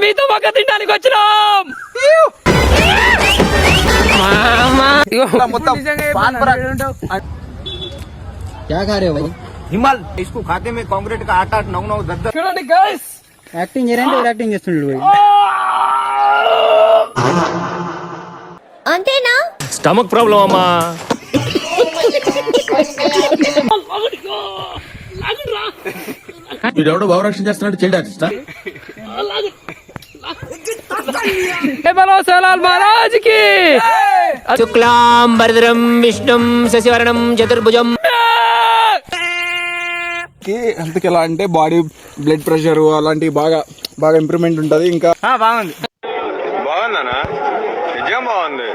మీతో పక్క తినడానికి వచ్చినాం. क्या खा रहे हो भाई? हिमाल इसको खाते में कांक्रीट का 8-8 9-9 10-10 చూడండి గైస్, యాక్టింగ్ చేయరంటే యాక్టింగ్ చేస్తుండ్రు भाई. అంతేనా? స్టమక్ ప్రాబ్లం అమ్మా. వీడెవడో భావరక్షణ చేస్తున్నాడు, చైల్డ్ ఆర్టిస్టా? మహారాజ్ కి శుక్లాం వరదరం విష్ణుం శశివర్ణం చతుర్భుజం. హెల్త్ కి ఎలా అంటే బాడీ బ్లడ్ ప్రెషర్ అలాంటివి బాగా ఇంప్రూవ్మెంట్ ఉంటది. ఇంకా బాగుంది. బాగుందనా? నిజం బాగుంది.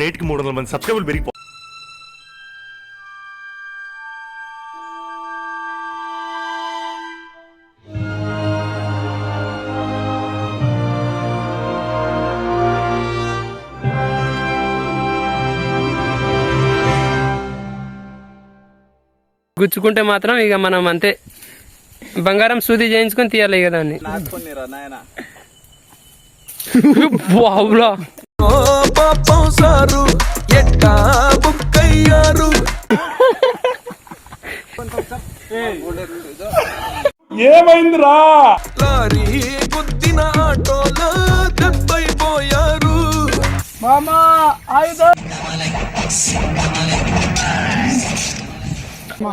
నేటికి 300 మంది సబ్స్క్రైబర్లు పెరిగిపో. గుచ్చుకుంటే మాత్రం ఇక మనం అంతే బంగారం సూది చేయించుకొని తీయాలి కదా దాన్ని. ఏమైందిరా?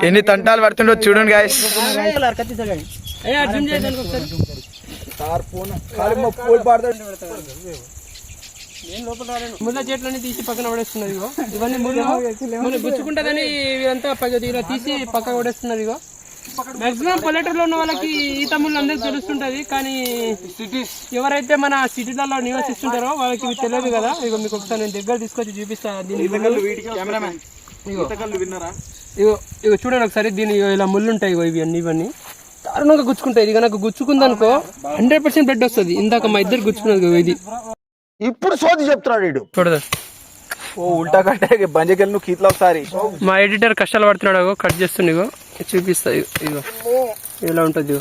ఎన్ని తంటాలు పడుతుండో చూడండి గాయస్. ముళ్ళ చెట్లన్నీ తీసి పక్కన పడేస్తున్నారు. ఇగో ఇవన్నీ ముళ్ళు గుచ్చుకుంటుందని ఇదంతా ఇలా తీసి పక్కన పడేస్తున్నారు. ఇగో మాక్సిమం పల్లెటూరులో ఉన్న వాళ్ళకి ఈత ముళ్ళు అందరికి తెలుస్తుంటది, కానీ ఎవరైతే మన సిటీలలో నివసిస్తుంటారో వాళ్ళకి ఇవి తెలియదు కదా. ఇగో మీకు ఒకసారి నేను దగ్గర తీసుకొచ్చి చూపిస్తా. ఇగో చూడండి ఒకసారి, దీని ఇలా ముళ్ళు ఉంటాయి. ఇగో ఇవన్నీ దారుణంగా గుచ్చుకుంటాయి. ఇది కనుక గుచ్చుకుందనుకో 100% బ్లడ్ వస్తుంది. ఇందాక మా ఇద్దరు గుచ్చుకున్నది ఇది. ఇప్పుడు సోది చెప్తున్నాడు వీడు. చూడదు ఓ ఉల్టా కట్టే బంజకెళ్ళి నువ్వు కీతలో ఒకసారి. మా ఎడిటర్ కష్టాలు పడుతున్నాడు, కట్ చేస్తుండే. చూపిస్తా. ఇగో ఇలా ఉంటుంది.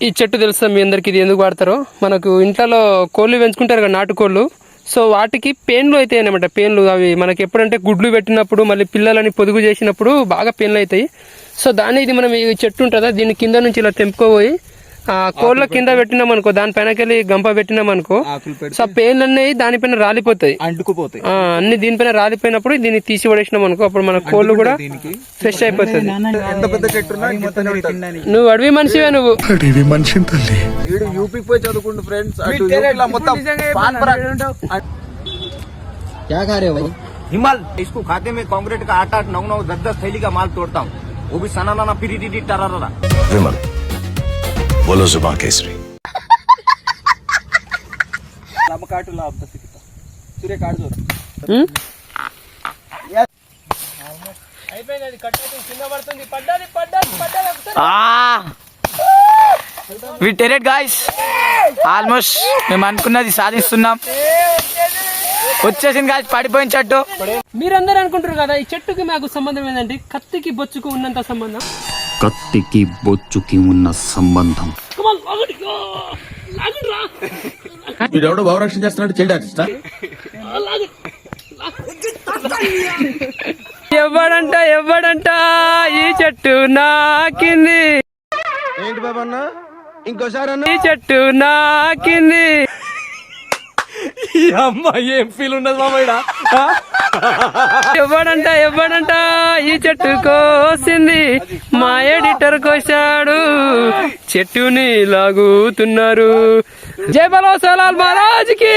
ఈ చెట్టు తెలుసా మీ అందరికి? ఇది ఎందుకు వాడతారో, మనకు ఇంట్లో కోళ్ళు పెంచుకుంటారు కదా, నాటుకోళ్ళు. సో వాటికి పెయిన్లు అవుతాయి అనమాట. పెయిన్లు అవి మనకి ఎప్పుడంటే గుడ్లు పెట్టినప్పుడు, మళ్ళీ పిల్లలని పొదుగు చేసినప్పుడు బాగా పెయిన్లు అవుతాయి. సో దాన్ని ఇది మనం ఈ చెట్టు ఉంటుందా, దీని కింద నుంచి ఇలా తెంపుకోపోయి ఆ కోళ్ళ కింద పెట్టినాం అనుకో, దానిపైనకెళ్ళి గంప పెట్టినాం అనుకో, సో పెయిన్లు అన్నీ దానిపైన రాలిపోతాయి, అంటుకుపోతాయి. అన్ని దీనిపైన రాలిపోయినప్పుడు దీన్ని తీసి పడేసినాం అనుకో, అప్పుడు మన కోళ్ళు కూడా ఫ్రెష్ అయిపోతుంది. ఎంత పెద్ద చెట్టు నువ్వు అడవి మనిషివే. నువ్వు మనిషి తల్లి. వీడు యూపీకి పోయి చదువుకుంటు ఫ్రెండ్స్. क्या खा रहे हो भाई? हिमाल इसको खाते में कांक्रीट का 8-8 9-9 10-10 थैली का माल तोड़ता हूँ, वो भी सनाना फिरी टरारा. विमल बोलो जुबान केसरी. వి టెరెట్ గాయ్స్, ఆల్మోస్ట్ మేము అనుకున్నది సాధిస్తున్నాం. వచ్చేసింది గాయ్స్, పడిపోయిన చెట్టు. మీరందరూ అనుకుంటారు కదా ఈ చెట్టుకి మాకు సంబంధం ఏంటంటే, కత్తికి బొచ్చుకు ఉన్నంత సంబంధం. కత్తికి బొచ్చుకి ఉన్న సంబంధం. వీడెవడో భావరక్షణ చేస్తున్నాడు, చైల్డ్ ఆర్టిస్టా? ఎవడంట ఈ చెట్టు నాకింది. ఏంటి బాబా అన్న, ఇంకోసారి ఈ చెట్టు నాకింది. అమ్మ ఏం ఫీల్ ఉండదు మామయ్య. ఎవడంట ఈ చెట్టు కోసింది, మా ఎడిటర్ కోసాడు, చెట్టుని లాగుతున్నారు. జై బలో సలాల్ మహారాజ్ కి.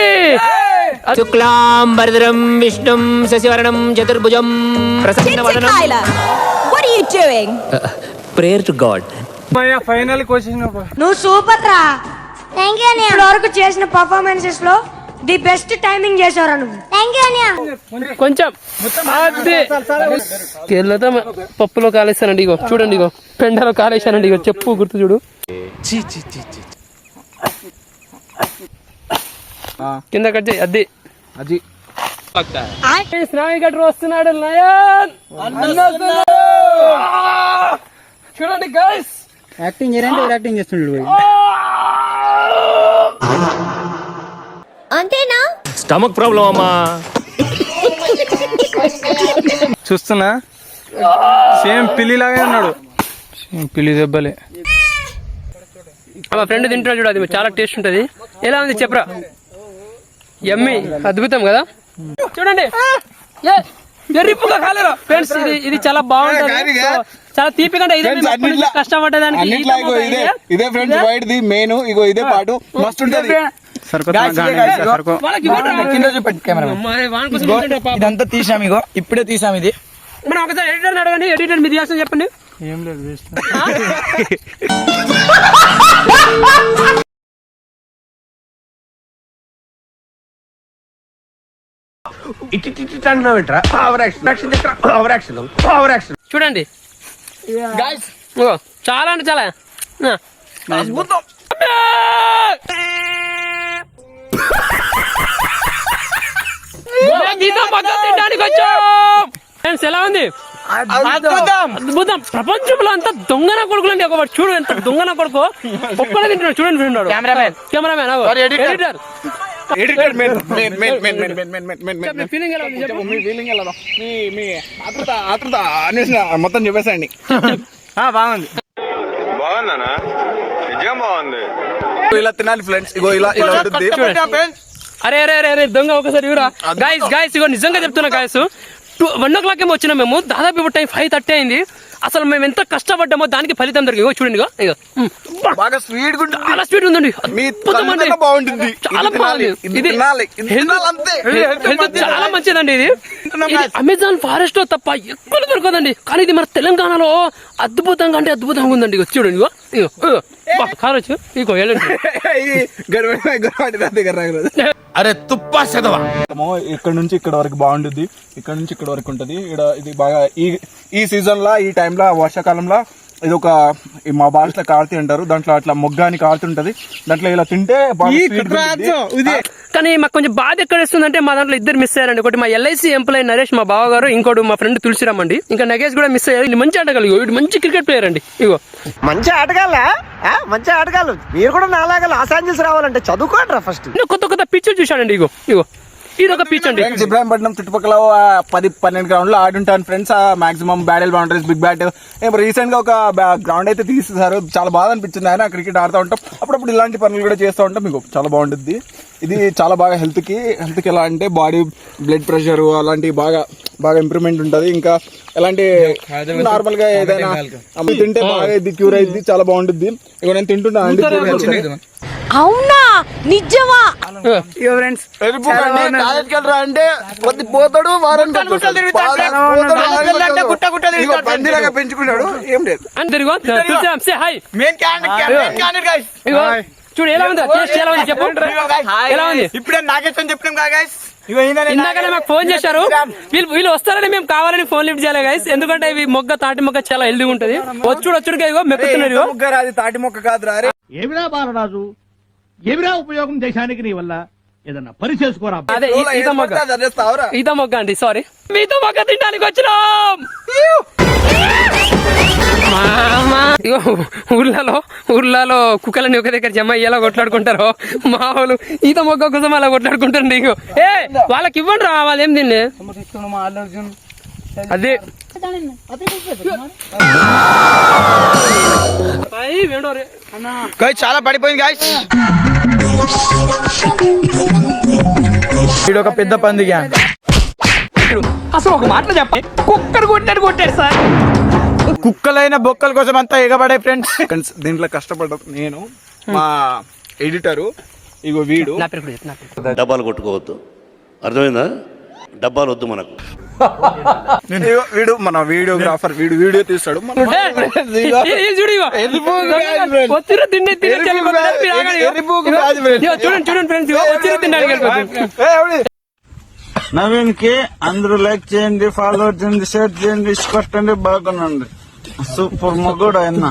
శుక్లాం వరదరం విష్ణుం శశివర్ణం చతుర్భుజం ప్రసన్నవదనం. What are you doing? Prayer to God. Final question. నువ్వు సూపర్ రా. థాంక్యూ అన్నయ్య. ఇప్పటివరకు చేసిన పర్ఫార్మెన్సెస్ లో ది బెస్ట్ టైమింగ్ చేశారా నువ్వు. థాంక్యూ అన్నయ్య. కొంచెం తెల్లతో పప్పులో కాలేస్తానండి. ఇగో చూడండి, ఇగో పెండలో కాలేసానండి. ఇగో చెప్పు గుర్తు చూడు. కింద కట్ చేయి. అది స్నామి గట్రు వస్తున్నాడు. నయన్ చూడండి గైస్, యాక్టింగ్ చేయాలంటే ఓవర్ యాక్టింగ్ చేస్తుండడు పోయి. అంతేనా? స్టమక్ ప్రాబ్లం అమ్మా. చూస్తున్నా సేమ్ పిల్లిలాగే ఉన్నాడు. పిల్లి దెబ్బలే. మా ఫ్రెండ్ తింటున్నాడు చూడు, అది చాలా టేస్ట్ ఉంటది. ఎలా ఉంది చెప్పరా? యమ్మీ, అద్భుతం కదా. చూడండి ఎర్రిప్పుగా కాలేరు ఫ్రెండ్స్. ఇది చాలా బాగుంటది, చాలా తీపిగా కష్టపడ్డదానికి. ఇదే ఫ్రెండ్స్ వైట్ ది మెయిన్. ఇగో ఇదే పాటు మస్తు ఉంటది. ఇదంతా తీసాం, ఇగో ఇప్పుడే తీసాం ఇది. మనం ఒకసారి ఎడిటర్ అడగండి. ఎడిటర్ మీరు చేస్తాను చెప్పండి. ఏం లేదు. చూడండి ఇగో, చాలా అంటే చాలా తినడానికి వచ్చాం ఫ్రెండ్స్. ఎలా ఉంది? అద్భుతం. ప్రపంచంలో అంతా దొంగన కొడుకులు అండి. ఒక చూడు ఎంత దొంగన కొడుకు ఒక్కడే తింటున్నాడు. చూడండి ఫ్రెండ్, కెమెరామెన్, ఎడిటర్. ఫీలింగ్ ఎలా ఉంది చెప్పు? మీ ఫీలింగ్ ఎలా? మీ ఆతృత అనేసి మొత్తం చెప్పేసండి. బాగుంది. బాగుందనా? నిజం బాగుంది. ఇలా తినాలి ఫ్రెండ్స్. ఇగో ఇలా ఉంటుంది. అరే అరే అరే అరే దొంగ ఒకసారి ఇవ్వరా గాయస్. ఇగో నిజంగా చెప్తున్నా గాయస్, 1 o'clock ఏమో వచ్చినా మేము. దాదాపు ఇప్పుడు టైం 5:30 అయింది. అసలు మేము ఎంత కష్టపడ్డామో దానికి ఫలితం దొరికింది. చూడండి ఇగో బాగా స్వీట్, చాలా స్వీట్ ఉందండి. బాగుంటుంది. చాలా బాగుంది. ఇది చాలా మంచిదండి. ఇది అమెజాన్ ఫారెస్ట్ లో తప్ప ఎక్కడ దొరకదండి. కానీ ఇది మన తెలంగాణలో అద్భుతంగా అంటే అద్భుతంగా ఉందండి. ఇగో చూడండి, ఇగో కారొచ్చు. ఇగో అరే తుప్పా చదవా. ఇక్కడ నుంచి ఇక్కడ వరకు బాగుంటుంది. ఇక్కడ నుంచి ఇక్కడ వరకు ఉంటది. ఇది బాగా ఈ సీజన్ లా, ఈ టైంలో, వర్షాకాలంలో ఇది ఒక మా భాషలో కార్తీ అంటారు. దాంట్లో అట్లా మొగ్గాని కార్తీ ఉంటది. దాంట్లో ఇలా తింటే కానీ మాకు కొంచెం బాధ ఎక్కడ వస్తుందంటే మా దాంట్లో 2 మిస్ అయ్యారండి. ఒకటి మా LIC ఎంప్లాయీ నరేష్, మా బావ గారు. ఇంకోటి మా ఫ్రెండ్ తులసిరామ్ అండి. ఇంకా నగేష్ కూడా మిస్ అయ్యారు. ఇది మంచి ఆటగాళ్ళు. ఇవి మంచి క్రికెట్ ప్లేయర్ అండి. ఇగో మంచి ఆటగాళ్ళ, మంచి ఆటగాళ్ళు. మీరు కూడా నాలాగా లాస్ ఏంజల్స్ రావాలంటే చదువుకోండి ఫస్ట్. కొత్త కొత్త పిచ్చులు చూశాడండి. ఇగో ఇది ఒక పిచ్ అండి. ఇబ్రాహీంపట్నం చుట్టుపక్కల 10-12 గ్రౌండ్ లో ఆడుంటాను friends. Maximum battle boundaries, big bat. Recent గా ఒక గ్రౌండ్ అయితే తీసేసారు. చాలా బాగా అనిపించింది. ఆయన క్రికెట్ ఆడుతూ ఉంటాం, అప్పుడప్పుడు ఇలాంటి పనులు కూడా చేస్తూ ఉంటాం. మీకు చాలా బాగుంటుంది. ఇది చాలా బాగా హెల్త్ కి ఎలా అంటే బాడీ బ్లడ్ ప్రెషర్ అలాంటివి బాగా ఇంప్రూవ్మెంట్ ఉంటది. ఇంకా ఎలాంటి నార్మల్ గా ఏదైనా తింటే బాగా ఇది క్యూర్ అయింది. చాలా బాగుంటుంది. ఇక నేను తింటున్నా. అవునా? నిజమా? ఫ్రెండ్స్ అంటే పోతాడు, పందిలాగా పెంచుకున్నాడు. ఏం లేదు. చూడు ఎలా ఉంది ఎలా ఉంది చెప్పు. ఎలా ఉంది? ఇప్పుడే నాగేశ్వరం చెప్పినాం కదా. ఇందాకనే మాకు ఫోన్ చేశారు. వీళ్ళు వస్తారని మేము కావాలని ఫోన్ లిఫ్ట్ చేయాలి గైస్. ఎందుకంటే ఇవి తాటి మొక్క చాలా హెల్దీగా ఉంటది. వచ్చుడు మెక్కుతున్నారు. అది తాటి మొక్క కాదురా. ఏమిరా బాలరాజు, ఏమిరా ఉపయోగం దేశానికి నీ వల్ల? ఏదన్నా పని చేసుకోరా. అదే ఈత మొగ్గ అండి. సారీ, మీతో మొగ్గ తినడానికి వచ్చినాం. ఊర్లలో కుక్కలని ఒక దగ్గర జమ అయ్యేలా కొట్లాడుకుంటారు. మా వాళ్ళు ఈత మొగ్గ కోసం అలా కొట్లాడుకుంటారు. ఇగో వాళ్ళకి ఇవ్వండి రా, వాళ్ళు ఏం తిండి. అదే చాలా పడిపోయింది గాయస్. ఇది ఒక పెద్ద పంది గ్యాంగ్. అసలు ఒక మాటలో చెప్పాలి, కుక్కర్ కొట్టాడు సార్. కుక్కలైన బొక్కల కోసం అంతా ఎగబడే ఫ్రెండ్స్. దీంట్లో కష్టపడ్డాం నేను, మా ఎడిటరు, ఇగో వీడు. డబ్బాలు కొట్టుకోవద్దు, అర్థమైందా? డబ్బాలు వద్దు మనకు. వీడు మన వీడియోగ్రాఫర్. వీడియో తీస్తాడు. నవీన్ కి అందరూ లైక్ చేయండి, ఫాలో చేయండి, షేర్ చేయండి, కొట్టండి. బాగుండండి. సూపర్ మొగ్గుడు ఆయన.